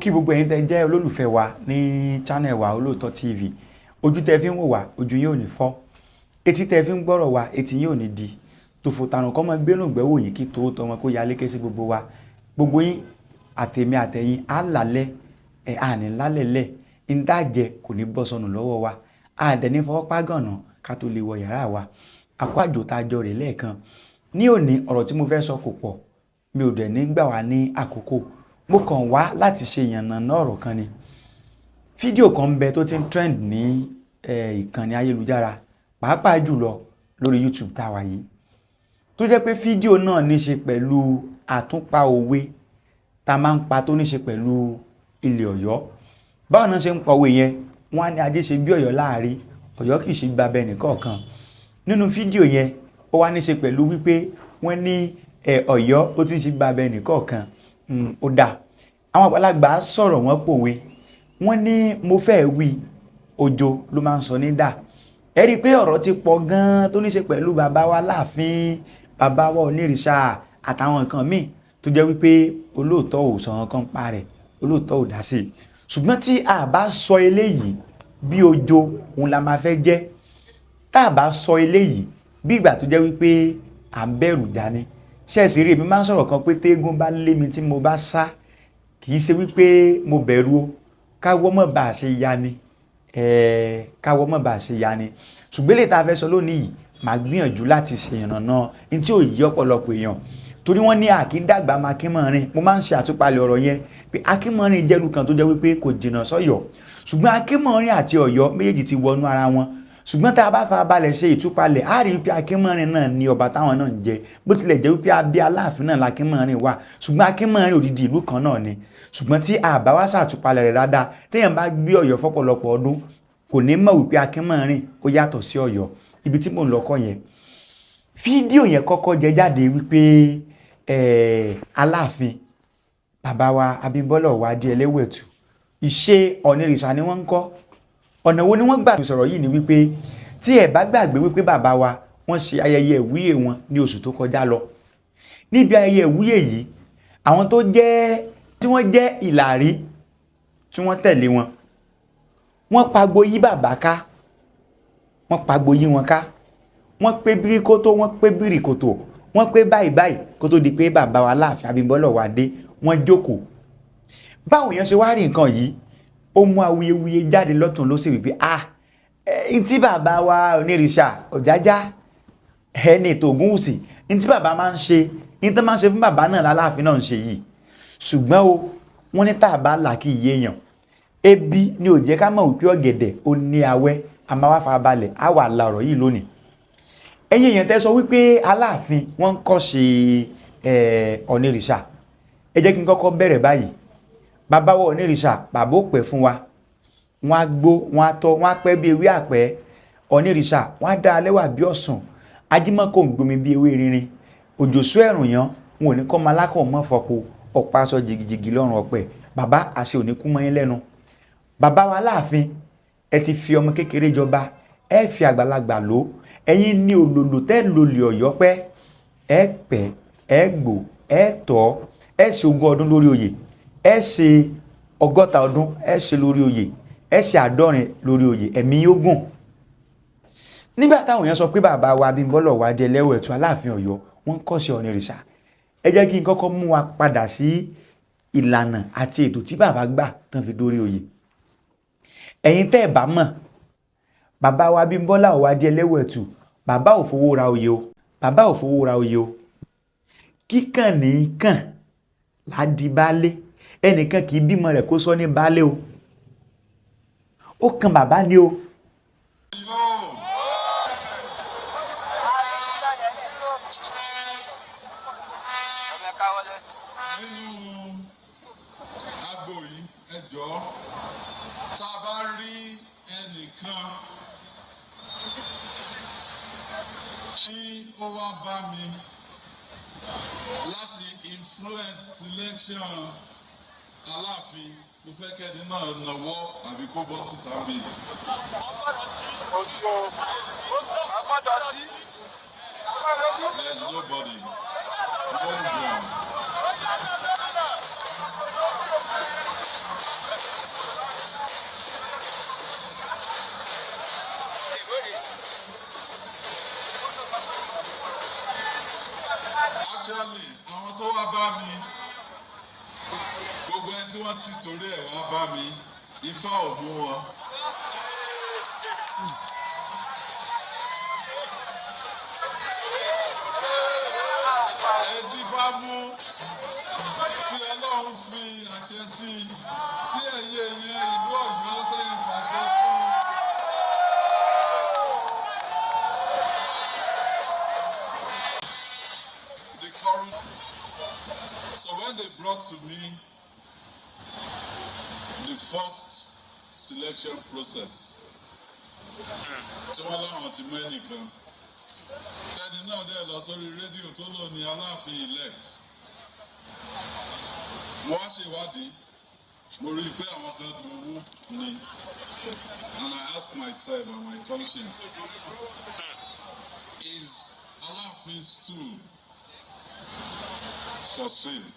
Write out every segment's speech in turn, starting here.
kí gbogbo ẹ̀yin tẹ́ jẹ́ olólùfẹ́ wa ní channel wa Olóòtọ́ TV. Ojú tẹ́ fi ń wò wá, ojú yín ò ní fọ́. Etí tẹ́ fi ń gbọ́rọ̀ wá, etí yín ò ní di. Tòfò tàrùn kọ́ mọ́ gbénú gbẹ́wò yín kí tó tọmọ kó ya lékè sí gbogbo wa. Gbogbo yín àtèmi àtẹ̀yin á lálẹ́ àní lálẹ́lẹ̀ ń dájẹ́ kò ní bọ́ sọnù lọ́wọ́ wa. Àdẹ̀ní fọwọ́pá gànà ká tó lè wọ yàrá wa. Àkó àjò tá a jọ rè lẹ́ẹ̀kan. Ní òní ọ̀rọ̀ tí mo fẹ́ sọ kò pọ̀. Mi ò dẹ̀ ní gbà wá ní àkókò. Mo kàn wá láti ṣe ìyànnàná ọ̀rọ̀ kan ni. Fídíò kan ń bẹ tó ti ń trend ní ìkànnì ayélujára pàápàá jùlọ lórí YouTube tá a wà yìí. Tó jẹ́ pé fídíò náà ní ṣe pẹ̀lú àtúnpa òwe tá máa ń pa tó ní ṣe pẹ̀lú ilẹ̀ Ọ̀yọ́. Báwo náà ṣe ń pa òwe yẹn, wọ́n á ní ajé ṣe bí Ọ̀yọ́ láàrí, Ọ̀yọ́ kì í ṣe gbabẹ nìkọ̀ọ̀kan. Nínú fídíò yẹn, ó wá ní ṣe pẹ̀lú wípé wọ́n ní Ọ̀yọ́ ó ti ń ṣe gbabẹ nìkọ̀ọ̀kan. Ó dà. Àwọn àgbàlagbà sọ̀rọ̀ wọ́n pòwe. Wọ́n ní mo fẹ́ wí òjò ló máa ń sọ ní dà. Ẹ rí i pé ọ̀rọ̀ ti pọ̀ gan-an tó ní ṣe pẹ̀lú bàbá wa Láàfin, bàbá wa Onírìṣà àtàwọn nǹkan míì tó jẹ́ wípé olóòótọ́ ò sọ nǹkan pa rẹ̀, olóòótọ́ ò dá sí i. Ṣùgbọ́n tí a bá sọ eléyìí bí òjò òun la máa fẹ́ jẹ́. Tá a bá sọ eléyìí bí ìgbà tó jẹ́ wípé à ń bẹ̀rù dání. Ṣẹ́ẹ̀sì rí èmi máa ń sọ̀rọ̀ kan pé téégún bá lé mi tí mo bá sá kì í ṣe wípé mo bẹ̀rù o, káwọ́ mọ̀ bá a ṣe ya ni. Káwọ́ mọ̀ bá a ṣe ya ni. Ṣùgbọ́n lè ta fẹ́ sọ lónìí yìí màá gbìyànjú láti ṣe ìrànà ní tí ò yí ọ̀pọ̀lọpọ̀ èèyàn. Torí wọ́n ní àkíndàgbà máa Akínmọ̀rin. Mo máa ń ṣe àtúpalẹ̀ ọ̀rọ̀ yẹn pé Akínmọ̀rin jẹ́ ìlú kan tó jẹ́ wípé kò jìnnà sọ́yọ́. Ṣùgbọ́n Akínmọ̀rin àti Ọ̀yọ́ méjèèjì ti wọnú ara wọn. Ṣùgbọ́n tá a bá farabalẹ̀ ṣe ìtúpalẹ̀ á rí wípé Akínmọ̀rin náà ni ọba táwọn náà ń jẹ. Bó tilẹ̀ jẹ́ wípé abẹ́ Aláàfin náà l'Akínmọ̀rin wà. Ṣùgbọ́n Akínmọ̀rin òdìdí ìlú kan náà ni. Ṣùgbọ́n tí a bá wá ṣàtúpalẹ̀ rẹ̀ dáadáa, téèyàn bá gbé Ọ̀yọ́ fọ́pọ̀lọpọ̀ ọdún kò ní mọ̀ wípé Akínmọ̀rin ó yàtọ̀ sí Ọ̀yọ́. Ibi tí mò ń lọ kọ́ yẹn. Fídíò yẹn kọ́kọ́ jẹ jáde wípé Aláàfin bàbá wa Abímbọ́lá Ọ̀wádé Ẹlẹ́wẹ̀tù ìṣe Onírìṣà ni wọ́n ń kọ́. Ọ̀nà wo ni wọ́n gbà sọ̀rọ̀ yìí ni wípé tí ẹ bá gbàgbé wípé bàbá wa wọ́n ṣe ayẹyẹ ìwúyè wọn ní oṣù tó kọjá lọ. Níbi ayẹyẹ ìwúyè yìí àwọn tí wọ́n jẹ́ ìlàrí tí wọ́n tẹ̀lé wọn, wọ́n pagbo yí bàbá ká, wọ́n pagbo yí wọn ká, wọ́n pé bíríkótó, wọ́n pé bíríkótó, wọ́n pé báyìí kó tó di pé bàbá wa Láàfin Abímbọ́lá Ọ̀wádé wọ́n jókòó. Báwo yẹn ṣe wá rí nǹkan yìí, ó mú awuyewuye jáde lọ́tún ló sì wípé tí bàbá wa Onírìṣà Ọ̀jájá ẹni tó Ògúnwùsì tí bàbá máa ń ṣe, tó máa ń ṣe fún bàbá náà l'Aláàfin náà ń ṣe yìí. Ṣùgbọ́n o wọ́n ní tá a bá là kí iye èèyàn, ebi ni ò jẹ́ ká mọ̀ wípé ọ̀gẹ̀dẹ̀ ó ní awẹ́. A máa wá farabalẹ̀ á wà la ọ̀rọ̀ yìí lónìí. Ẹ̀yin èèyàn tẹ́ sọ wípé Aláàfin wọ́n ń kọ́ ṣe Onírìṣà. Ẹ jẹ́ kí n kọ́kọ́ bẹ̀rẹ̀ báyìí. Bàbá wa Onírìṣà bàbá ó pẹ́ fún wa. Wọ́n á gbó, wọ́n á tọ́, wọ́n á pẹ́ bí ewé àpẹ́. Onírìṣà wọ́n á dá alẹ́wà bí ọ̀sùn. Ajímọ́kò ń gbomi bí ewé rinrin. Òjòsú ẹ̀rùn yan wọn ò ní kọ́ máa lákọ̀ mọ́ fọpo ọ̀pá aṣọ jìgìjìgì lọ́rùn ọ̀pẹ. Bàbá àṣẹ ò ní kú mọ́ yín lẹ́nu. Bàbá wa Láàfin ẹ ti fi ọmọ kékeré jọba, ẹ fi àgbàlagbà lò. Ẹ̀yin ní olòlò tẹ́ lólè Ọ̀yọ́ pẹ́. Ẹ pẹ́, ẹ gbò, ẹ tọ́, ẹ ṣe 20 ọdún lórí oyè. Ẹ ṣe 60 ọdún, ẹ ṣe lórí oyè. Ẹ ṣe 70 lórí oyè. Ẹ̀mí yóò gùn. Nígbà táwọn èèyàn sọ pé bàbá wa Abímbọ́lá Ọ̀wádé Ẹlẹ́wẹ̀tù Aláàfin Ọ̀yọ́ wọ́n ń kọ́ ṣe Onírìṣà. Ẹ jẹ́ kí n kọ́kọ́ mú wa padà sí ìlànà àti ètò tí bàbá gbà tán fi dórí oyè. Ẹ̀yin tẹ́ ẹ̀ bá mọ̀, bàbá wa Abímbọ́lá Ọ̀wádé Ẹlẹ́wẹ̀tù bàbá ò fowó ra oyè o. Bàbá ò fowó ra oyè o. Kíkàn ní kàn ládi baálé. Ẹnìkan kì í bímọ rẹ̀ kó sọ ní baálé o. Ó kan bàbá ni o. Nínú agbo yìí ẹ jọ̀ọ́ tá a bá rí ẹnìkan tí ó wá bá mi láti influence selection Aláàfin, mo fẹ́ kẹ́ni náà nawọ́ àbí kó bọ́ síta mi. There's nobody. No one. actually àwọn tó wá bá mi gbogbo ẹni tí wọ́n ti torí ẹ̀ wá bá mi Ifá ò mú wọn. Ẹni bá mú tí Ọlọ́run fi àṣẹ sí tí ẹ̀yẹ yẹn ìlú Ọ̀yọ́ sẹ́yìn fàṣẹ sí. So when they brought to me the first selection process, tí wọ́n láwọn ti mọ́ ẹnìkan, tẹ́ni náà dẹ̀ lọ sórí rédíò tó lò ní Aláàfin elect. Wọ́n á ṣèwádìí, mo rí i pé àwọn kan gbowó ni, and I ask myself and my conscience, is Aláàfin stool for sale?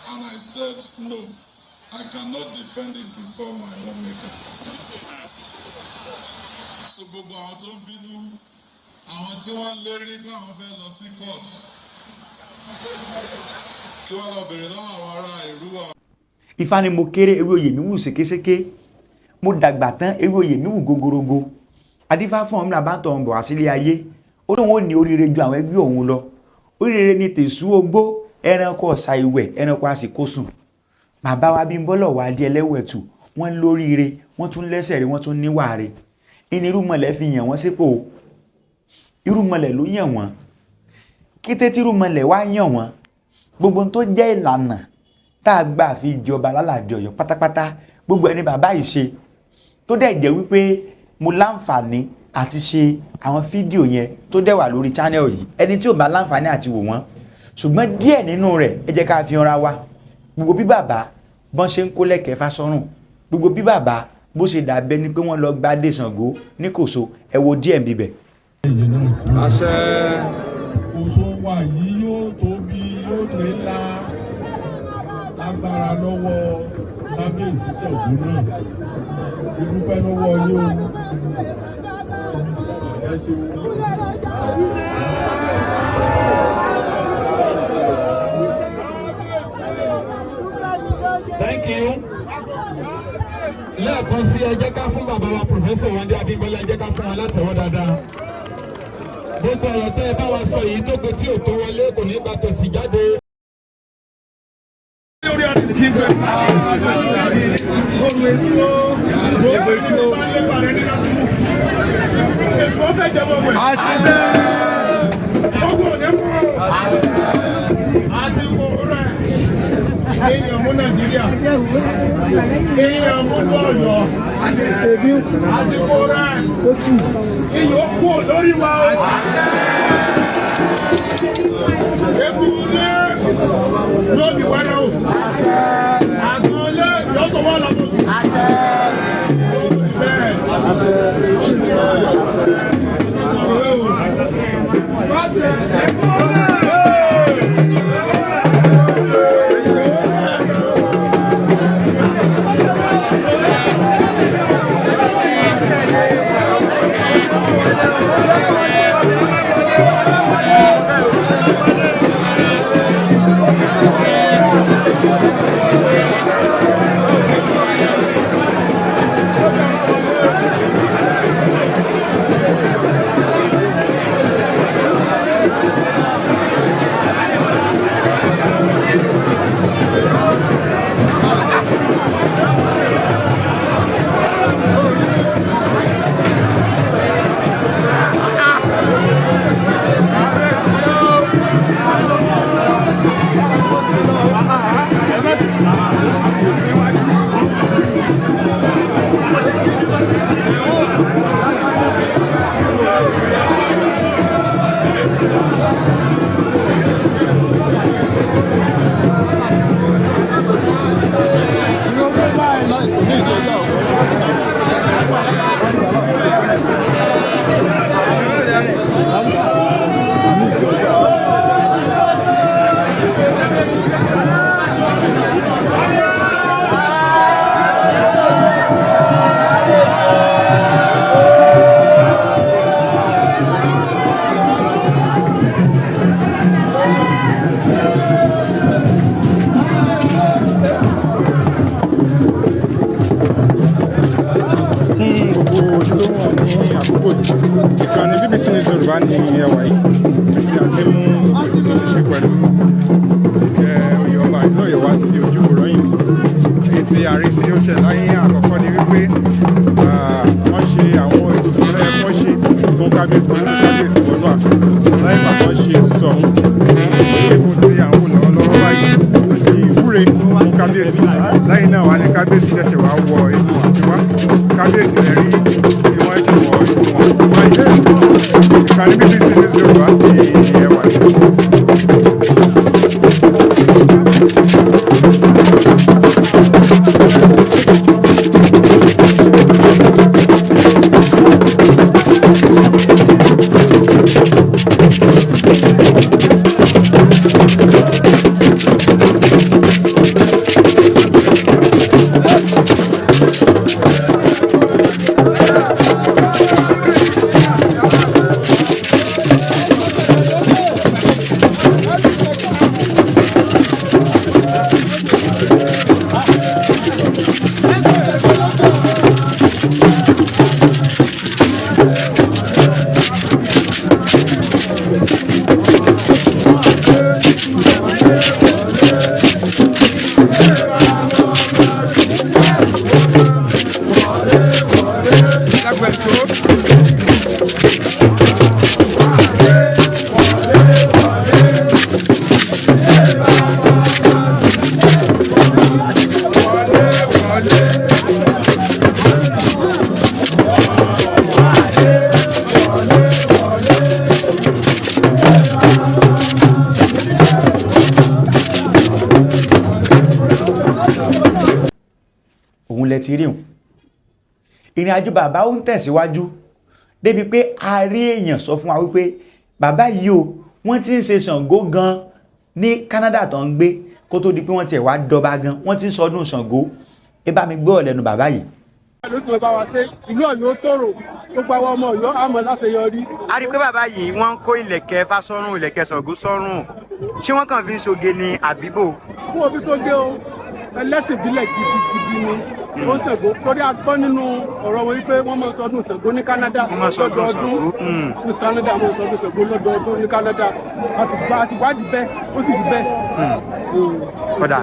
And I said, no, I cannot defend it before my lawmaker. So gbogbo àwọn tó ń bínú, àwọn tí wọ́n lérí pé àwọn fẹ́ lọ sí court, kí wọ́n lọ bèrè lọ́wọ́ àwọn ará Èrúwà. Ifá ni mo kéré ewé oyè mi wù sékéséké, mo dàgbà tán ewé oyè mi wù gogorogo. Adífá fún ọmọ náà bá ń tọ̀ ń bọ̀ wá sílé ayé, ó lóun ó ní oríire ju àwọn ẹgbẹ́ òun lọ. Oríire ni tèṣú ogbó, ẹranko ọ̀sà ìwẹ̀, ẹranko àsìkò sùn. Bàbá wa Bímbọ́lá wá di ẹlẹ́wẹ̀tù, wọ́n lóríire, wọ́n tún lẹ́sẹ̀ rí, wọ́n tún níwà rí. Ìní irúmọlẹ̀ fi yàn wọ́n sípò. Irúmọlẹ̀ ló yàn wọ́n. Kété tí irúmọlẹ̀ wá yàn wọ́n, gbogbo tó jẹ́ ìlànà tá a gbà fi jọba lálàdé Ọ̀yọ́ pátápátá, gbogbo ẹni bàbá yìí ṣe. Tó dẹ̀ jẹ́ wípé mo láǹfààní àti ṣe àwọn fídíò yẹn tó dẹ̀ wà lórí channel yìí. Ẹni tí ò bá láǹfààní àti wò wọ́n, ṣùgbọ́n díẹ̀ nínú rẹ̀ ẹ jẹ́ ká fi hànra wa. Gbogbo bí bàbá bọ́n ṣe ń kó lẹ́kẹ̀ẹ́ Fásọ́rùn, gbogbo bí bàbá bó ṣe dàbẹ́ ni pé wọ́n lọ gba dé Ṣàngó ní Kòso, ẹ wo díẹ̀ níbẹ̀. Àṣẹ. Kòso wa yìí yóò tóbi yóò lé ńlá lágbára lọ́wọ́ kábíyèsí Ṣàngó náà. Ìdúpẹ́ lọ́wọ́ yín o. Ẹ ṣeun. Thank you. Lẹ́ẹ̀kan sí ẹ jẹ́ ká fún bàbá wa Professor Wande Abímbọ́lá, ẹ jẹ́ ká fún wọn látẹ̀wọ́ dáadáa. Gbogbo ọ̀rọ̀ tẹ́ ẹ bá wa sọ yìí tó gbé tí ò tó wọlé kò ní gba tòsí jáde. Èèyàn mú Nàìjíríà, èèyàn mú Ọ̀yọ́, àsìkò rẹ̀, iyọ̀ kú lórí wa o. Ekuru lé yóò di wáyé o. Àgbọn lé yóò tó wá lọ́dún. tó wọ̀ ní àkókò yìí. Ìkànnì BBC News Yorùbá ní ẹwà yìí tí a ti mú òdòdó tó ní ṣe pẹ̀lú ìjẹ́ oyè ọba ìlú Ọ̀yọ́ wá sí ojú ìròyìn. Èyí tí àrí tí ó ṣẹ̀ láyé àkọ́kọ́ ni wípé wọ́n ṣe àwọn ètùtù lẹ́yìn wọ́n ṣe fún kábíyèsí wọnú ààfin lẹ́yìn ìgbà tó ṣe ètùtù ọ̀hún. Ìgbésẹ̀ tí àwọn olùrànlọ́wọ́ báyìí ṣe ìwúre fún kábíyèsí lẹ́yìn náà wà ní kábíyèsí ṣẹ̀ṣẹ̀ wá wọ inú ààfin wá. Kábíyèsí rẹ̀ rí bí wọ́n ṣe wọ inú ààfin wáyé. Ìkànnì BBC News Yorùbá ní ẹwà yìí. òun lẹ ti rí hùn ìrìn àjò bàbá ó ń tẹ̀síwájú débi pé a rí èèyàn sọ fún wa wípé bàbá yìí o wọ́n ti ń ṣe Ṣàngó gan ní Canada tó ń gbé kó tó di pé wọ́n ti wá dọba gan wọ́n ti ń sọdún Ṣàngó ẹ bá mi gbọ́ ọ̀lẹ́nu bàbá yìí. ló sì mọ bá wa ṣe ìlú Ọ̀yọ́ tòrò gbogbo àwọn ọmọ Ọ̀yọ́ àmọ́ láṣeyọrí. a rí i pé bàbá yìí wọ́n ń kó ìlẹ̀kẹ̀ Ifá sọ́rùn ìlẹ̀kẹ̀ Ṣàngó sọ́rùn ṣé wọ́n kàn fi ń ṣoge ní àbíbò. fún òbí sóge o ẹlẹ́sìn ìbílẹ̀ gidigidi ni ó ń Ṣàngó torí a gbọ́ nínú ọ̀rọ̀ wọn wípé wọ́n máa ń sọdún Ṣàngó ní Canada lọ́dọọdún ní Canada máa ń sọdún Ṣàngó lọ́dọọdún ní Canada a sì wádìí bẹ́ẹ̀ ó sì rí bẹ́ẹ̀. kódà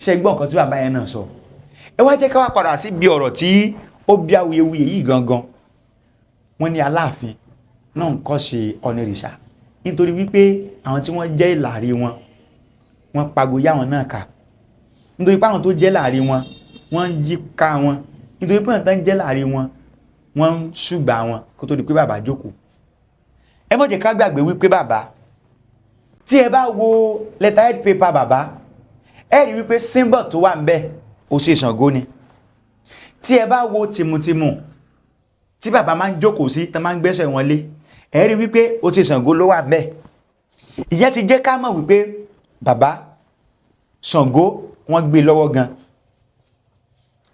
ṣe gbọ́ nǹkan tí bàbá yẹn náà sọ ẹ wá jẹ́ ká wá padà sí bí ọ̀rọ̀ tí ó bí awuyewuye yìí gangan wọ́n ní Aláàfin náà ń kọ́ ṣe ọ̀nẹ́rìṣà nítorí wípé àwọn tí wọ́n jẹ́ ìlàrí wọn wọ́n pagbo yá wọn náà ká nítorí pé àwọn tó jẹ́ láàrin wọn wọ́n ń yí ká wọn nítorí pé àwọn tó ń jẹ́ láàrin wọn wọ́n ń ṣùgbà wọn kó tó di pé bàbá jókòó ẹ má jẹ́ ká gbàgbé wípé bàbá tí ẹ bá wo letterhead paper bàbá ẹ rí wípé symbol tó wà ń bẹ ó ṣe Ṣàngó ni tí ẹ bá wo tìmùtìmù tí bàbá máa ń jókòó sí tán máa ń gbẹ́sẹ̀ wọn lé ẹ rí wípé ó ṣe Ṣàngó ló wà ń bẹ ìyẹn ti jẹ́ ká mọ̀ wípé bàbá Ṣàngó wọ́n gbé lọ́wọ́ gan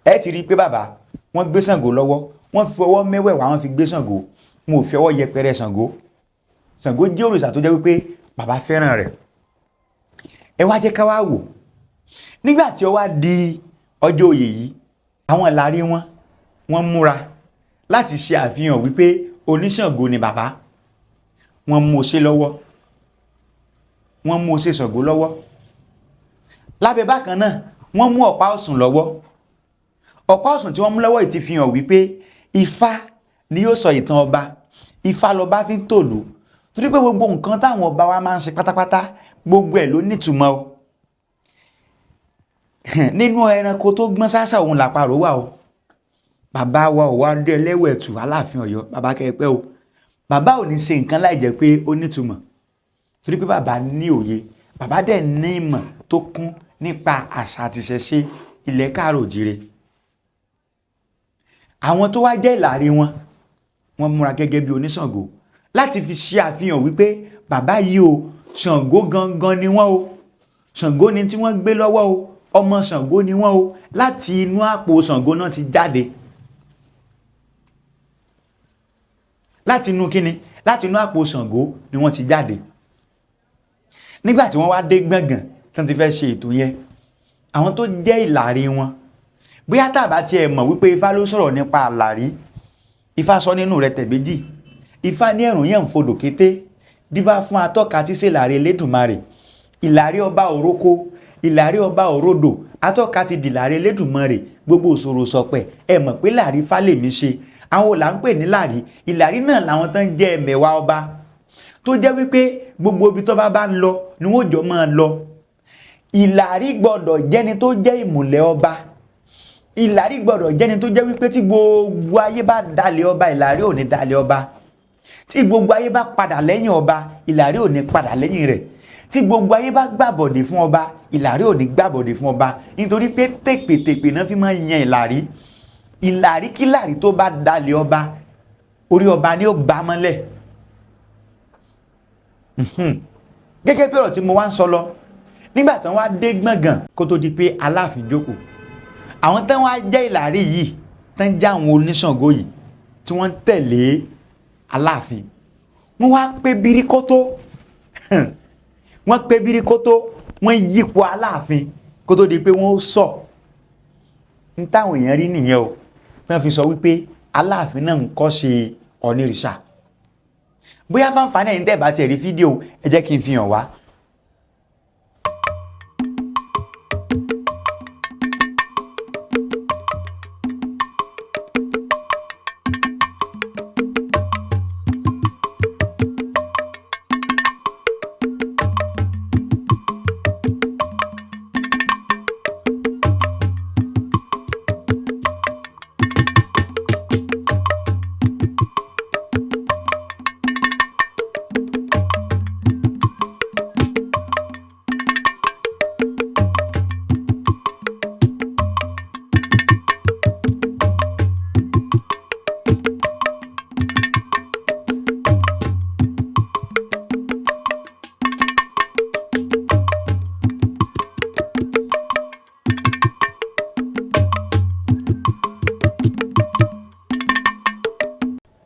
ẹ ti rí pé bàbá wọ́n gbé Ṣàngó lọ́wọ́ wọ́n fi ọwọ́ mẹ́wẹ̀ẹ̀wá wọ́n fi gbé Ṣàngó wọn ò fi ọwọ́ yẹpẹrẹ Ṣàngó Ṣàngó jẹ́ òrìṣà tó jẹ́ wípé bàbá fẹ́ràn rẹ̀ ẹ wá jẹ́ ká wá wò nígbà tí ó wá di ọjọ́ oyè yìí àwọn ìlàrí wọ́n múra láti ṣe àfihàn wípé oníṣàngó ni bàbá wọ́n mú ọṣẹ lọ́wọ́ wọ́n mú ọṣẹ Ṣàngó lọ́wọ́ lábẹ́ bákan náà wọ́n mú ọ̀pá ọ̀ṣun lọ́wọ́ ọ̀pá ọ̀ṣun tí wọ́n mú lọ́wọ́ yìí ti fi hàn wípé Ifá ni yóò sọ ìtàn ọba Ifá lọba fi ń tòlú torí pé gbogbo nǹkan táwọn ọba wa máa ń ṣe pátápátá gbogbo ẹ̀ ló nítumọ̀ o nínú ẹranko tó gbọ́n sásà òun làparò wà o bàbá wa ò wá dé ẹlẹ́wẹ̀tù Aláàfin Ọ̀yọ́ bàbá kẹ́pẹ́ o bàbá ò ní ṣe nǹkan láì jẹ́ pé ó nítumọ̀ torí pé bàbá ní òye bàbá dẹ̀ ní ìmọ̀ tó kún nípa àṣà àti ìṣẹ̀ṣe ilẹ̀ káàrọ̀ òjìrè àwọn tó wá jẹ́ ìlàrí wọ́n múra gẹ́gẹ́ bí oníṣàngó láti fi ṣe àfihàn wípé bàbá yìí o Ṣàngó gangan ni wọ́n o Ṣàngó ni tí wọ́n gbé lọ́wọ́ o ọmọ Ṣàngó ni wọ́n o láti inú àpò Ṣàngó náà ti jáde láti inú kíni láti inú àpò Ṣàngó ni wọ́n ti jáde nígbà tí wọ́n wá dé gbọ̀ngàn tí wọ́n ti fẹ́ ṣe ètò yẹn àwọn tó jẹ́ ìlàrí wọn bóyá tàbá tiẹ̀ mọ̀ wípé Ifá ló sọ̀rọ̀ nípa àlàrí. Ifá sọ nínú rẹ̀ tẹ̀méjì. Ifá ní ẹ̀rùn yẹn ń fodò kété dífá fún atọ́ka tí ṣe Ìlàrí Elédùmarè. Ìlàrí ọba òrókó, Ìlàrí ọba òrodò, atọ́ka ti dìlàrí Elédùmarè. Gbogbo òṣòro sọpẹ̀ ẹ mọ̀ pé Ìlàrí Ifá lèmi ṣe. Àwọn là ń pè ní Ìlàrí. Ìlàrí náà làwọn tán jẹ́ ẹ̀mẹ̀wà ọba tó jẹ́ wípé gbogbo ibi tó bá ń lọ ni wọ́n jọ máa lọ. Ìlàrí gbọ́dọ̀ jẹ́ni tó jẹ́ ìmùlẹ̀ ọba. Ìlàrí gbọ́dọ̀ jẹ́ni tó jẹ́ wípé tí gbogbo ayé bá dalẹ̀ ọba, Ìlàrí ò ní dalẹ̀ ọba. Tí gbogbo ayé bá padà lẹ́yìn ọba, Ìlàrí ò ní padà lẹ́yìn rẹ̀. Tí gbogbo ayé bá gbàbọ̀dè fún ọba, Ìlàrí ò ní gbàbọ̀dè fún ọba. Nítorí pé tèpètèpè náà fi máa ń yan Ìlàrí. Ìlàrí kí Ìlàrí tó bá dalẹ̀ ọba, orí ọba ni ó gbá mọ́lẹ̀. Gẹ́gẹ́ bí ọ̀rọ̀ tí mo wá ń sọ lọ, nígbà tí wọ́n wá dé gbọ̀ngàn kó tó di pé Aláàfin jókòó, àwọn tán wá jẹ́ Ìlàrí yìí tán já àwọn oníṣàngó yìí tí wọ́n tẹ̀lé Aláàfin, wọ́n wá pé bíríkótó wọ́n pé bíríkótó wọ́n yípo Aláàfin kó tó di pé wọ́n sọ ní táwọn èèyàn rí nìyẹn o, tán fi sọ wípé Aláàfin náà ń kọ́ ṣe onírìṣà. Bóyá fáǹfààní ẹ̀yin tẹ́ bá tiẹ̀ rí fídíò ẹ jẹ́ kí n fi hàn wá.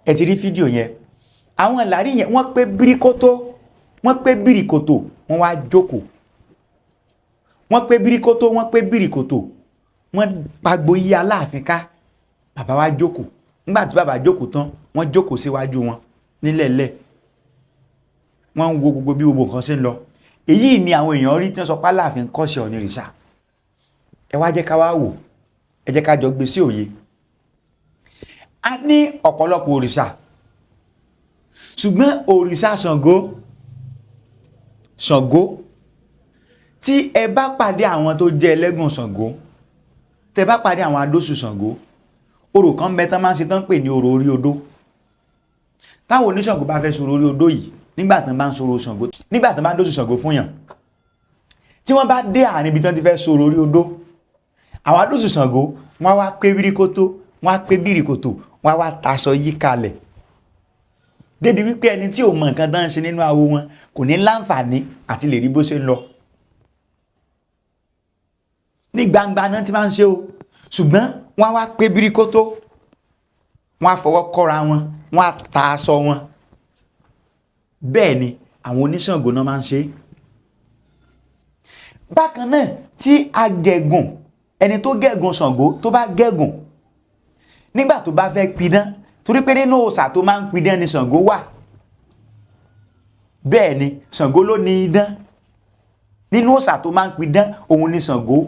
Ẹ ti rí fídíò yẹn, àwọn Ìlàrí yẹn wọ́n pé bíríkótó, wọ́n pé bíríkótó, wọ́n wá jókòó. Wọ́n pé bíríkótó, wọ́n pé bíríkótó, wọ́n pagbo yí Aláàfin ká. Bàbá wá jókòó. Nígbà tí bàbá jókòó tán, wọ́n jókòó síwájú wọn nílẹ̀lẹ̀. Wọ́n ń wo gbogbo bí gbogbo nǹkan ṣe ń lọ. Èyí ni àwọn èèyàn rí tí wọ́n sọ pé Aláàfin kọ́ ṣe onírìṣà. Ẹ wá jẹ́ ká wá wò, ẹ jẹ́ ká jọ gbé sí òye. A ní ọ̀pọ̀lọpọ̀ òrìṣà, ṣùgbọ́n òrìṣà Ṣàngó, tí ẹ bá pàdé àwọn tó jẹ́ ẹlẹ́gùn Ṣàngó, tẹ bá pàdé àwọn adóṣù Ṣàngó, orò kan bẹ tán máa ń ṣe tán pè ní orò orí odó. Táwọn oníṣàngó bá fẹ́ sọ̀rọ̀ orí odó yìí, nígbà tán bá ń sọ̀rọ̀ Ṣàngó, nígbà tán bá dóṣù Ṣàngó fún yàn, tí wọ́n bá dé àárín ibi tán ti fẹ́ sọ̀rọ̀ orí odó, àwọn adóṣù Ṣàngó wọ́n wá pé bíríkótó, wọ́n á pé bíríkótó, wọ́n wá taṣọ yí kalẹ̀. Débi wípé ẹni tí ò mọ nǹkan tán ń ṣe nínú awo wọn kò ní láǹfààní àti lè rí bó ṣe ń lọ. Ní gbangba náà ti máa ń ṣe o, ṣùgbọ́n wọ́n wá pé bíríkótó, wọ́n á fọwọ́ kọ́ra wọn, wọ́n á ta aṣọ wọn. Bẹ́ẹ̀ ni àwọn oníṣàngó náà máa ń ṣe. Bákan náà tí agẹ̀gùn, ẹni tó gẹ̀gùn Ṣàngó tó bá gẹ̀gùn, nígbà tó bá fẹ́ pidán, torí pé nínú òòṣà tó máa ń pidán ni Ṣàngó wà. Bẹ́ẹ̀ ni Ṣàngó ló ní idán. Nínú òòṣà tó máa ń pidán òun ni Ṣàngó.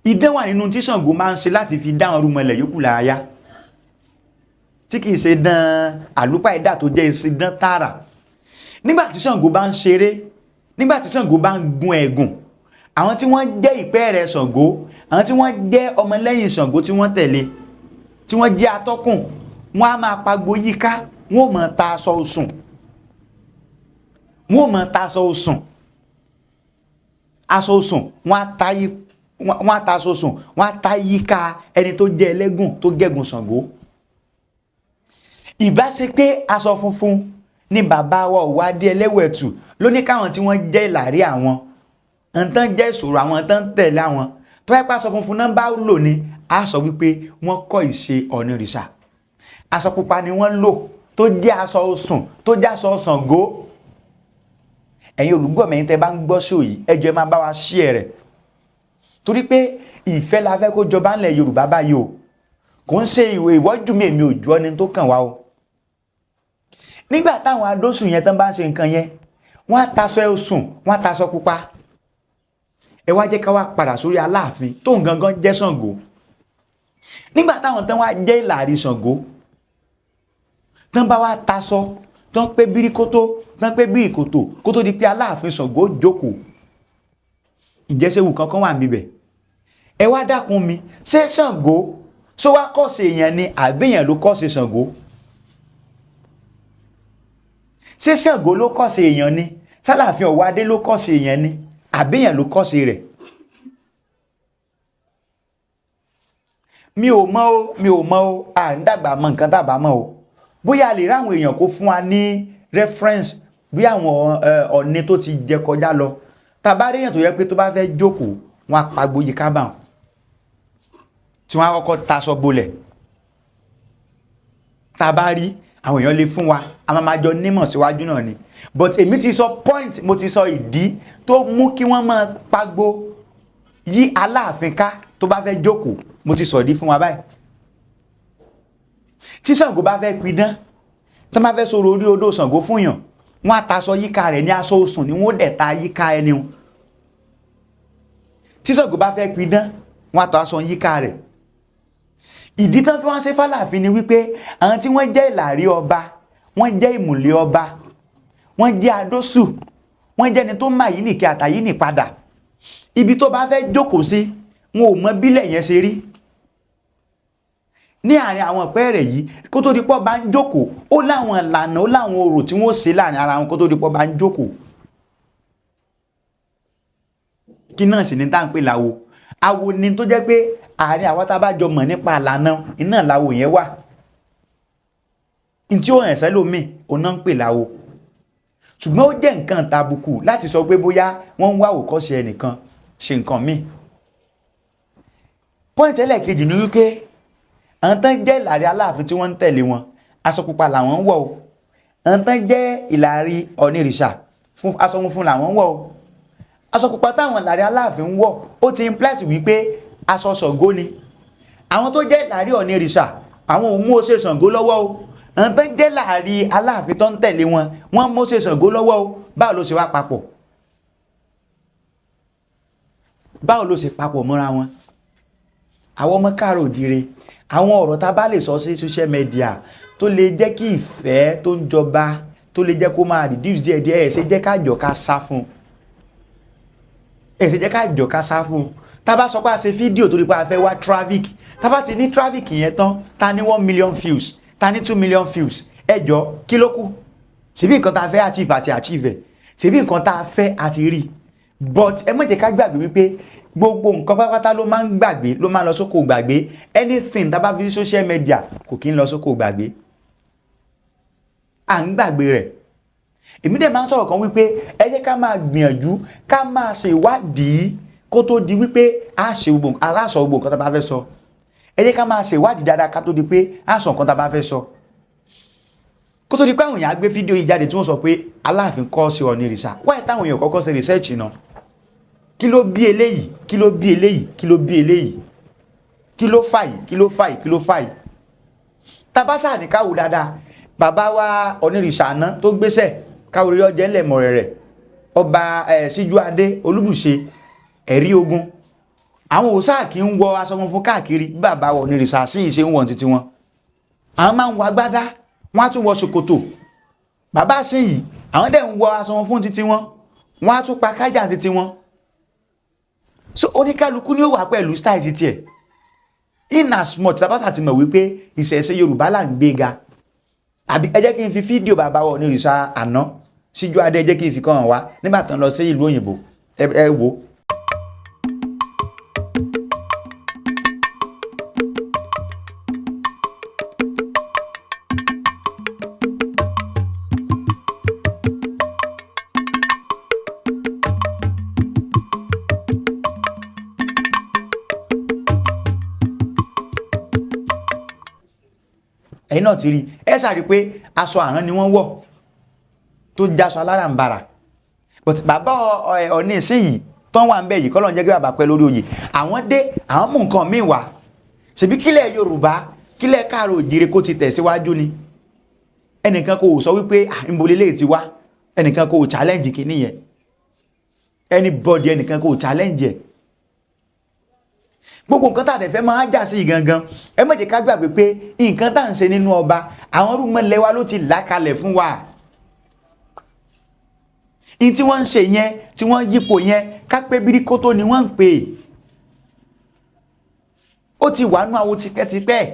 Idán wà nínú tí Ṣàngó máa ń ṣe láti fi dá àwọn irúnmọlẹ̀ yòókù lára yá, tí kìí ṣe dán àlúpàídà tó jẹ́ idán tààrà. Nígbà tí Ṣàngó bá ń ṣeré, nígbà tí Ṣàngó bá ń gun ẹ̀gùn, àwọn tí wọ́n jẹ́ ìpẹ́ẹ̀rẹ̀ Ṣàngó, àwọn tí wọ́n jẹ́ ọmọlẹ́yìn Ṣàngó tí wọ́n tẹ̀lé, tí wọ́n jẹ́ atọ́kùn, wọ́n á máa pagbo yíká, wọ́n ò máa ta aṣọ òsùn, wọ́n ò máa ta aṣọ òsùn, aṣọ òsùn, wọ́n á ta aṣọ òsùn, wọ́n á ta yíká ẹni tó jẹ́ ẹlẹ́gùn tó gẹ̀gùn Ṣàngó. Ìbá ṣe pé aṣọ funfun ni bàbá wa Òwádìí Ẹlẹ́wẹ̀tù ló ní káwọn tí wọ́n jẹ́ Ìlàrí àwọn, ǹtán jẹ́ ìṣòro àwọn tán tẹ̀lé àwọn, tó wáyé pé aṣọ funfun náà bá lò ní, a sọ wípé wọ́n kọ́ ìṣe onírìṣà. Aṣọ pupa ni wọ́n lò tó jẹ́ aṣọ òsùn, tó jẹ́ aṣọ Ṣàngó. Ẹ̀yin olùgbọ́ mi tẹ́ bá ń gbọ́ show yìí, ẹ jọ̀ọ́ ẹ máa bá wa share rẹ̀. Torí pé ìfẹ́ la fẹ́ kó jọba ńlẹ̀ Yorùbá báyìí o kò ń ṣe ìwé ìwọ́jú mi èmi ò ju ọni tó kàn wá o nígbà táwọn adósùn yẹn tán bá ń ṣe nǹkan yẹn wọ́n á taṣọ ẹ̀sùn wọ́n á taṣọ pupa ẹ wá jẹ́ ká wá padà sórí Aláàfin tó ń gangan jẹ́ Ṣàngó nígbà táwọn tán wá jẹ́ Ìlàrí Ṣàngó tán bá wá taṣọ tán pé bíríkótó tán pé bíríkótó kó tó di pé Aláàfin Ṣàngó jókòó ìjẹ́sẹ̀wù kankan wà níbẹ̀ ẹ wá dákun mi ṣé Ṣàngó só wá kọ́ṣe èèyàn ni àbíyàn ló kọ́ṣe Ṣàngó ṣé Ṣàngó ló kọ́ṣe èèyàn ni s'Áláàfin Ọ̀wọ́ Adé ló kọ́ṣe èèyàn ni àbíyàn ló kọ́ṣe rẹ̀ mi ò mọ̀ o à ń dàgbà mọ̀ nǹkan tàbá mọ̀ o bóyá a lè ráwọn èèyàn kó fún wa ní reference bí àwọn Ọ̀ọ̀ni tó ti jẹ kọjá lọ tàbá rí èèyàn tó yẹ pé tó bá fẹ́ jókòó wọn apagbo yìí kábà tí wọ́n á kọ́kọ́ taṣọ bolẹ̀ tàbá rí àwọn èèyàn lè fún wa a máa jọ nímọ̀ síwájú náà ni but èmi ti sọ point mo ti sọ ìdí tó mú kí wọ́n máa pagbo yí Aláàfin ká tó bá fẹ́ jókòó mo ti sọ ìdí fún wa báyìí tí Ṣàngó bá fẹ́ pidán tó bá fẹ́ sọ̀rọ̀ orí odò Ṣàngó fún yàn wọ́n á taṣọ yíká rẹ̀ ní aṣọ òsùn ni wọ́n dẹ̀ ta yíká ẹni wọn tí Ṣàngó bá fẹ́ pidán wọ́n á taṣọ yíká rẹ̀ ìdí tán fi wọ́n ṣe f'Áláàfin ni wípé àwọn tí wọ́n jẹ́ Ìlàrí ọba wọ́n jẹ́ ìmùlẹ̀ ọba wọ́n jẹ́ adósù wọ́n jẹ́ ẹni tó máa yí nìkẹ́ àtàyí nì padà ibi tó bá fẹ́ jókòó sí wọn ò mọ bílẹ̀ yẹn ṣe rí ní àárín àwọn pẹ́ẹ̀rẹ̀ yìí kó tó di pọ́ bá ń jókòó ó láwọn ìlànà ó láwọn orò tí wọ́n ṣe láàrin ara wọn kó tó di pọ́ bá ń jókòó kí náà sì ní tá à ń pè láwo awo ni tó jẹ́ pé àárín àwọn tá bá jọ mọ̀ nípa ìlànà iná láwo yẹn wà ní tí ó hàn sẹ́lòmíì ó náà ń pè láwo ṣùgbọ́n ó jẹ́ nǹkan tàbùkù láti sọ pé bóyá wọ́n ń wá àwòkọ́ṣe ẹnìkan ṣe nǹkan míì pọ́ìntì ẹlẹ́ẹ̀kejì ni wípé àwọn tán jẹ́ Ìlàrí Aláàfin tí wọ́n ń tẹ̀lé wọn aṣọ pupa làwọn ń wọ̀ o àwọn tán jẹ́ Ìlàrí Ọ̀nìrìṣà fún aṣọ funfun làwọn ń wọ̀ o aṣọ pupa táwọn Ìlàrí Aláàfin ń wọ̀ ó ti implies wípé aṣọ Ṣàngó ni àwọn tó jẹ́ Ìlàrí Ọ̀nìrìṣà àwọn ò mú ọṣẹ Ṣàngó lọ́wọ́ o àwọn tán jẹ́ Ìlàrí Aláàfin tó ń tẹ̀lé wọn wọ́n mú ọṣẹ Ṣàngó lọ́wọ́ o báwo ló ṣe wá papọ̀ báwo ló ṣe papọ̀ mọ́ra wọn àwọn ọmọ káàrọ̀ òjìire àwọn ọ̀rọ̀ tá bá lè sọ sí social media tó lè jẹ́ kí ìfẹ́ tó ń jọba tó lè jẹ́ kó máa reduce díẹ̀díẹ̀ ẹ̀ ṣe jẹ́ ká jọ ká sá fún ẹ̀ ṣe jẹ́ ká jọ ká sá fún tá bá sọ pé a ṣe fídíò tó rí pé a fẹ́ wá traffic tá bá ti ní traffic yẹn tán ta ní 1 million views ta ní 2 million views ẹjọ́ kí ló kù ṣebí nǹkan tá a fẹ́ achieve àti achieve ẹ̀ ṣebí nǹkan tá a fẹ́ àti rí but ẹ má jẹ́ ká gbàgbé wípé gbogbo nǹkan pátápátá ló máa ń gbàgbé ló máa ń lọ sóko gbàgbé anything tá bá fi social media kò kí ń lọ sóko gbàgbé à ń gbàgbé rẹ̀ èmi dẹ̀ máa ń sọ̀rọ̀ kan wípé ẹ jẹ́ ká máa gbìyànjú ká máa ṣe ìwádìí kó tó di wípé a ṣe gbogbo aláṣọ gbogbo nǹkan tá bá fẹ́ sọ ẹ jẹ́ ká máa ṣe ìwádìí dáadáa ká tó di pé a sọ nǹkan tá bá fẹ́ sọ kó tó di pé àwọn èèyàn á gbé fídíò yìí jáde tí wọ́n sọ pé Aláàfin kọ́ sí Ọ̀nìrìṣà wáyé táwọn èèyàn kọ́kọ́ ṣe research náà kí ló bí eléyìí kí ló bí eléyìí kí ló bí eléyìí kí ló fà yìí kí ló fà yìí kí ló fà yìí tabasa ní káwò dáadáa bàbá wa Ọ̀nìrìṣà àná tó gbéṣẹ̀ káwò rí ọjẹ́ ńlẹ̀ mọ̀rẹ̀ rẹ̀ ọba Síjú-Adé Olúbùṣe ẹ̀rí ogun àwọn òòṣà kì ń wọ aṣọ funfun káàkiri bí bàbá wa Ọ̀nìrìṣà sí ìṣe ń wọ̀n títí wọn àwọn máa ń wọ agbádá wọ́n á tún wọ ṣòkòtò bàbá sí yìí àwọn dẹ̀ ń wọ aṣọ funfun títí wọn wọ́n á tún pa kájà títí wọn so oníkálukú ni ó wà pẹ̀lú style títí ẹ̀ in as much tabasa ti mọ̀ wípé ìṣẹ̀ṣe Yorùbá là ń gbéga àbí ẹ jẹ́ kí n fi fídíò bàbá wa Ọ̀nìrìṣà àná Síjú-Adé ẹ jẹ́ kí n fi kàn wá nígbà tán lọ sí ìlú òyìnbó ẹ wò. ẹ̀yin náà ti rí ẹ sàrí pé aṣọ àrán ni wọ́n wọ̀ tó jáṣọ alárànbarà but bàbá Ọọ̀ni ìsìn yìí tán wà ń bẹ̀ yìí kọ́lọ́n jẹ́ kí bàbá pẹ́ lórí oyè àwọn dé àwọn mú nǹkan míì wá ṣebí kílẹ̀ Yorùbá kílẹ̀ káàrọ̀ òjìrè kó ti tẹ̀síwájú ni ẹnìkan kò sọ wípé ìmọ̀lélẹ́ ti wá ẹnìkan kò challenge kìíní yẹn anybody ẹnìkan kò challenge ẹ̀ gbogbo nǹkan tàà fẹ́ máa jà sí gangan ẹ má jẹ́ ká gbàgbé pé nǹkan tàà ń ṣe nínú ọba àwọn rúmọlẹ̀ wa ló ti lákalẹ̀ fún wa in tí wọ́n ń ṣe yẹn tí wọ́n yípo yẹn ká pé bíríkótó ni wọ́n ń pè ó ti wà nú àwo tipẹ́tipẹ́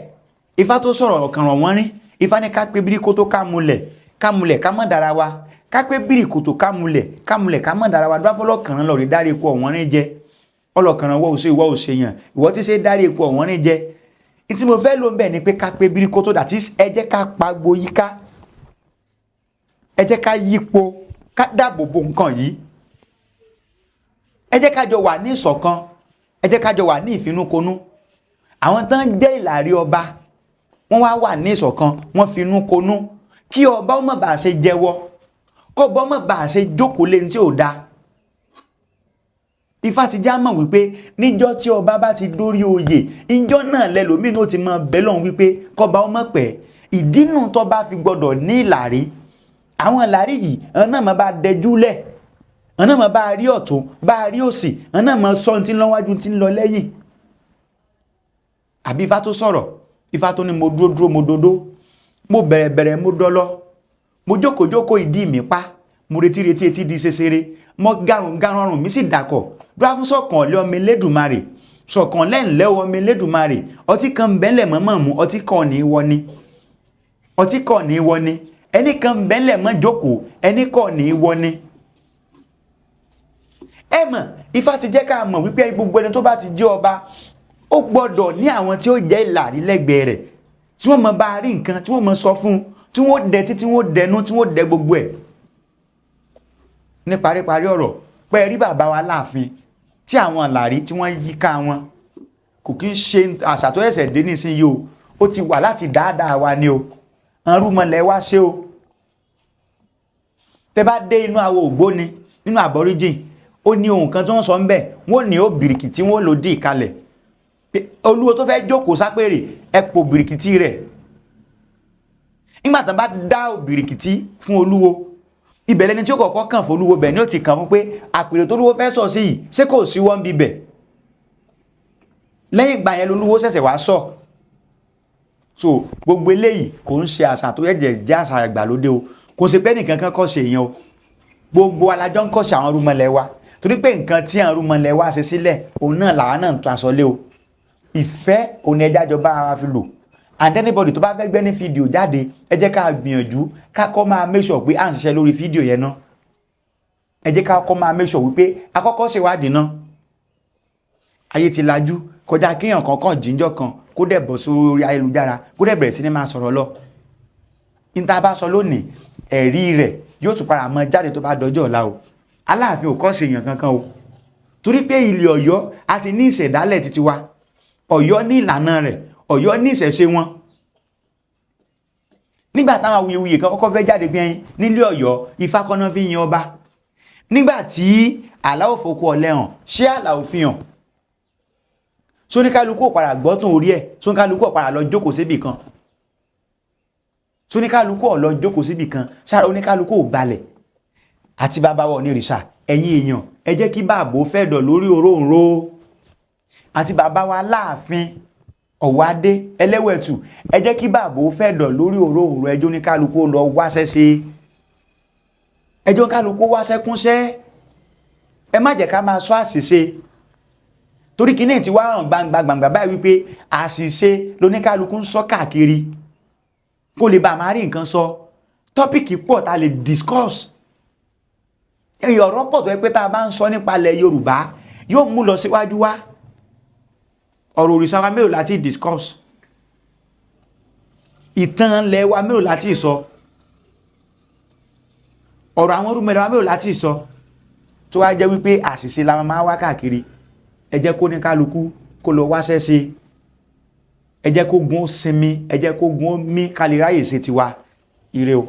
Ifá tó sọ̀rọ̀ ọ̀kan ràn wọ́n rí Ifá ní ká pé bíríkótó ká múlẹ̀ ká mọ́ dára wa ká pé bíríkótó ká múlẹ̀ ká mọ́ dára wa dúráfọ́lọ́kànrán lọ rí dárí ikú ọ̀wọ́n rí jẹ ọlọ́kànrán wọ́ òṣè ìwọ́ òṣè yàn ìwọ́ tí ṣe dárí ikú ọ̀wọ́n rí jẹ ìtí mo fẹ́ ló ń bẹ̀ ni pé ká pé bíríkótó dàtí ẹ jẹ́ ká pagbo yíká ẹ jẹ́ ká yípo ká dáàbò bo nǹkan yìí ẹ jẹ́ ká jọ wà ní ìṣọ̀kan ẹ jẹ́ ká jọ wà ní ìfinúkonú àwọn tán jẹ́ ìlàrí ọba wọ́n wá wà ní ìṣọ̀kan wọ́n finúkonú kí ọba ó má bàa ṣe jẹ́wọ́ kó ọba ó má bàa ṣe jókòó lé tí ò dáa Ifá ti já mọ̀ wípé níjọ́ tí ọba bá ti dórí oyè ìjọ́ náà lẹ́lòmíì ló ti mọ bẹ́lọ̀n wípé kọba ó mọ̀ pẹ́ ìdínú tó bá fi gbọdọ̀ ní ìlàrí àwọn ìlàrí yìí ọ̀nà mọ̀ bá dẹjúlẹ̀ ọ̀nà mọ̀ bá rí ọ̀tún bá rí òsì ọ̀nà mọ̀ sọ tí ń lọ wájú tí ń lọ lẹ́yìn àbí Ifá tó sọ̀rọ̀ Ifá tó ní mo dúró mo dodo mo bẹ̀rẹ̀ mo dọ́lọ́ mo jókòó ìdí mi pa mo retí etí di ṣeṣere mo garun ọrùn mi sì dàkọ̀ dúrà fún sọ̀kan lé ọmọ Elédùmarè sọ̀kan lẹ́ǹlẹ́ ọmọ Elédùmarè ọtí kan bẹ́ẹ̀lẹ̀ mọ́mọ́ mu ọtí kan ní í wọ ni ẹni kan bẹ́ẹ̀lẹ̀ mọ́ jókòó ẹni kan ní í wọ ni ẹ mọ̀ Ifá ti jẹ́ ká mọ̀ wípé gbogbo ẹni tó bá ti jẹ́ ọba ó gbọ́dọ̀ ní àwọn tí ó jẹ́ ìlàrí lẹ́gbẹ̀ẹ́ rẹ̀ tí wọ́n mọ̀ bá rí nǹkan tí wọ́n mọ̀ sọ fún tí wọ́n dẹ tí wọ́n dẹnu tí wọ́n dẹ gbogbo ẹ̀ ní paríparí ọ̀rọ̀ pé rí bàbá wa láàfin tí àwọn ìlàrí tí wọ́n yí ká wọn kò kí ń ṣe àṣà tó ẹ̀sẹ̀ dé nísìnyí o ó ti wà láti dáadáa wa ni o àrùmọ̀lẹ̀ wá ṣe o tẹ bá dé inú àwo ògbóni nínú Aborigine ó ní ohun kan tí wọ́n sọ ń bẹ̀ wọ́n ní ó bìrìkì tí wọ́n lò dì kalẹ̀ olúwo tó fẹ́ jókòó sápèrè ẹ̀pọ̀ bìrìkìtì rẹ̀ nígbà tán bá dá bìrìkìtì fún olúwo ibẹ̀ lẹni tí ó kọ́kọ́ kàn fún olúwo bẹ̀ ni ó ti kàn fún pé àpèrè tó olúwo fẹ́ sọ sí yìí ṣé kò sí wọ́n bíbẹ̀ lẹ́yìn ìgbà yẹn olúwo ṣẹ̀ṣẹ̀ wá sọ so gbogbo eléyìí kò ń ṣe àṣà tó yẹ̀jẹ̀ jẹ́ àṣà ìgbàlódé o kò sí pé nìkan kan kọ́ ṣe èèyàn o gbogbo alájọ́ ń kọ́ ṣe àwọn rúmọlẹ̀ wa torí pé nǹkan tí àwọn rúmọlẹ̀ wa ṣe sílẹ̀ òun náà làwọn náà ń tún aṣọ lé o ìfẹ́ òní ẹjá jọba ara fi lò and anybody tó bá fẹ́ gbé ní fídíò jáde ẹ jẹ́ ká gbìyànjú ká kọ́ máa make sure pé à ń ṣiṣẹ́ lórí fídíò yẹn náà ẹ jẹ́ ká kọ́ máa make sure wípé akọ́kọ́ ṣèwádìí náà ayé ti lajú kọjá kéèyàn kankan jíjọ́ kan kó dẹ̀ bọ̀ sórí ayélujára kó dẹ̀ bẹ̀rẹ̀ sí ní máa sọ̀rọ̀ lọ níta bá sọ lónìí ẹ̀rí rẹ̀ yóò tún padà mọ jáde tó bá dọjọ́ ọ̀la o Aláàfin ò kọ́ ṣe èèyàn kankan o torí pé ilé Ọ̀yọ́ a ti ní ìṣẹ̀dálẹ̀ títí wa Ọ̀yọ́ ní ìlànà rẹ̀ Ọ̀yọ́ ní ìṣẹ̀ṣe wọn nígbà táwọn awuyewuye kan kọ́kọ́ fẹ́ jáde gbẹ̀yìn nílé Ọ̀yọ́ Ifá kọ́ná fi yan ọba nígbà tí Àlàó fòkú ọ̀lẹ́hàn ṣé Àlàó fi hàn sóníkálukú ò padà gbọ́tún orí ẹ̀ sóníkálukú ò padà lọ jókòó síbì kan sóníkálukú ò lọ jókòó síbì kan sára oníkálukú ò balẹ̀ àti bàbá wa onírìṣà ẹ̀yin èèyàn ẹ jẹ́ kí bàbá fẹ́dọ̀ lórí òróǹro àti bàbá wa Láàfin Ọ̀wádé Ẹlẹ́wẹ̀tù ẹ jẹ́ kí bàbá fẹ́dọ̀ lórí òróǹro ẹjọ́ oníkálukú lọ wáṣẹ́ ṣe ẹjọ́ oníkálukú wáṣẹ́ kúnṣẹ́ ẹ má jẹ́ ká máa sọ àṣìṣe torí kí ní ti wá hàn gbangba báyìí wípé àṣìṣe lóníkálukú ń sọ káàkiri kó lè bá máa rí nǹkan sọ tọ́pìkì pọ̀ ta lè discuss ọ̀rọ̀ pọ̀ tó yẹ pé tá a bá ń sọ nípa ilẹ̀ Yorùbá yóò mú lọ síwájú wá ọ̀rọ̀ òrìṣà wa mélòó láti discuss ìtàn ilẹ̀ wa mélòó láti sọ ọ̀rọ̀ àwọn orúmọlẹ̀ wa mélòó láti sọ tó wá jẹ́ wípé àṣìṣe la máa wá káàkiri ẹ jẹ́ kó ní kálukú kó lọ wáṣẹ́ ṣe ẹ jẹ́ kó gun ó sinmi ẹ jẹ́ kó gun ó mí kálíráyè ṣe tiwa ire o.